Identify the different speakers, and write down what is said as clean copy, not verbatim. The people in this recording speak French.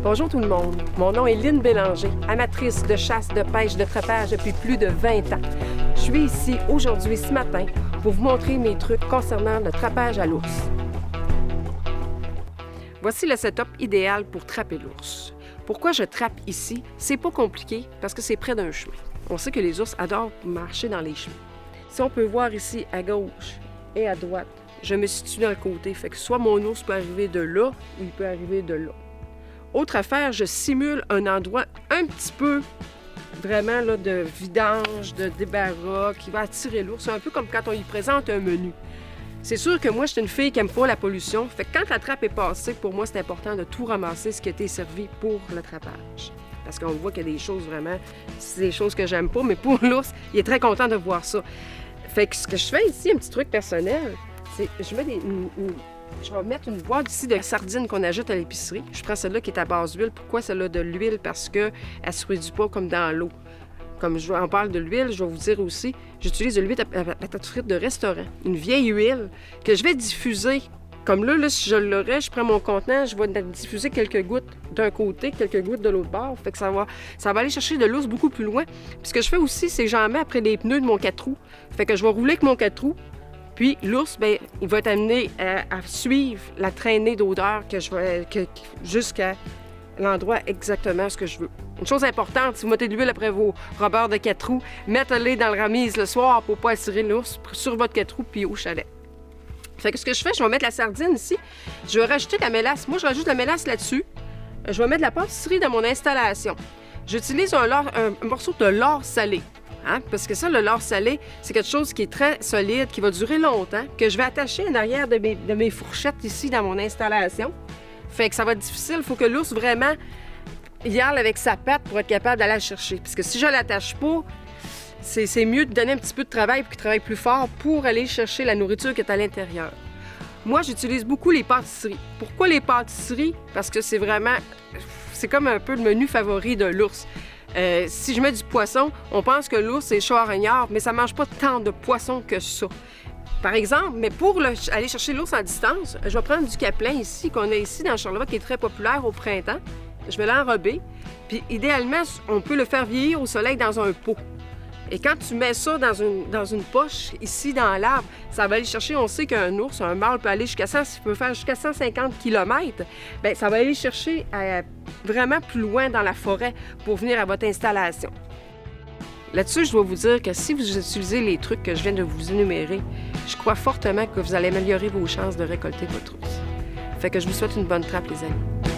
Speaker 1: Bonjour tout le monde, mon nom est Lynne Bélanger, amatrice de chasse, de pêche, de trapage depuis plus de 20 ans. Je suis ici aujourd'hui, ce matin, pour vous montrer mes trucs concernant le trapage à l'ours. Voici le setup idéal pour trapper l'ours. Pourquoi je trappe ici? C'est pas compliqué parce que c'est près d'un chemin. On sait que les ours adorent marcher dans les chemins. Si on peut voir ici à gauche et à droite, je me situe dans le côté, fait que soit mon ours peut arriver de là ou il peut arriver de là. Autre affaire, je simule un endroit un petit peu vraiment là, de vidange, de débarras, qui va attirer l'ours. C'est un peu comme quand on lui présente un menu. C'est sûr que moi, je suis une fille qui n'aime pas la pollution. Fait que quand la trappe est passée, pour moi, c'est important de tout ramasser ce qui a été servi pour le trappage. Parce qu'on voit qu'il y a des choses vraiment, c'est des choses que j'aime pas, mais pour l'ours, il est très content de voir ça. Fait que ce que je fais ici, un petit truc personnel, c'est je mets je vais mettre une boîte ici de sardines qu'on ajoute à l'épicerie. Je prends celle-là qui est à base d'huile. Pourquoi celle-là de l'huile? Parce qu'elle ne se réduit pas comme dans l'eau. Comme on parle de l'huile, je vais vous dire aussi, j'utilise de l'huile à patate frite de restaurant. Une vieille huile que je vais diffuser. Comme là, si je l'aurais, je prends mon contenant, je vais diffuser quelques gouttes d'un côté, quelques gouttes de l'autre bord. Fait que ça va aller chercher de l'ours beaucoup plus loin. Puis ce que je fais aussi, c'est que j'en mets après les pneus de mon 4 roues. Fait que je vais rouler avec mon 4 roues. Puis l'ours, bien, il va être amené à suivre la traînée d'odeur jusqu'à l'endroit exactement ce que je veux. Une chose importante, si vous mettez de l'huile après vos robbers de 4 roues, mettez-les dans le remise le soir pour ne pas attirer l'ours sur votre 4 roues puis au chalet. Fait que ce que je fais, je vais mettre la sardine ici. Je vais rajouter la mélasse. Moi, je rajoute la mélasse là-dessus. Je vais mettre de la pâtisserie dans mon installation. J'utilise un morceau de lard salé. Hein? Parce que ça, le lard salé, c'est quelque chose qui est très solide, qui va durer longtemps, que je vais attacher en arrière de mes fourchettes ici dans mon installation. Fait que ça va être difficile. Il faut que l'ours vraiment y aille avec sa patte pour être capable d'aller la chercher. Parce que si je ne l'attache pas, c'est mieux de donner un petit peu de travail pour qu'il travaille plus fort pour aller chercher la nourriture qui est à l'intérieur. Moi, j'utilise beaucoup les pâtisseries. Pourquoi les pâtisseries? Parce que c'est comme un peu le menu favori de l'ours. Si je mets du poisson, on pense que l'ours est charognard, mais ça ne mange pas tant de poisson que ça. Par exemple, mais pour aller chercher l'ours en distance, je vais prendre du caplin ici, qu'on a ici dans Charlevoix, qui est très populaire au printemps. Je vais l'enrober, puis idéalement, on peut le faire vieillir au soleil dans un pot. Et quand tu mets ça dans une poche, ici dans l'arbre, ça va aller chercher, on sait qu'un ours, un mâle peut aller jusqu'à 150 km, bien, ça va aller chercher vraiment plus loin dans la forêt pour venir à votre installation. Là-dessus, je dois vous dire que si vous utilisez les trucs que je viens de vous énumérer, je crois fortement que vous allez améliorer vos chances de récolter votre ours. Fait que je vous souhaite une bonne trappe, les amis.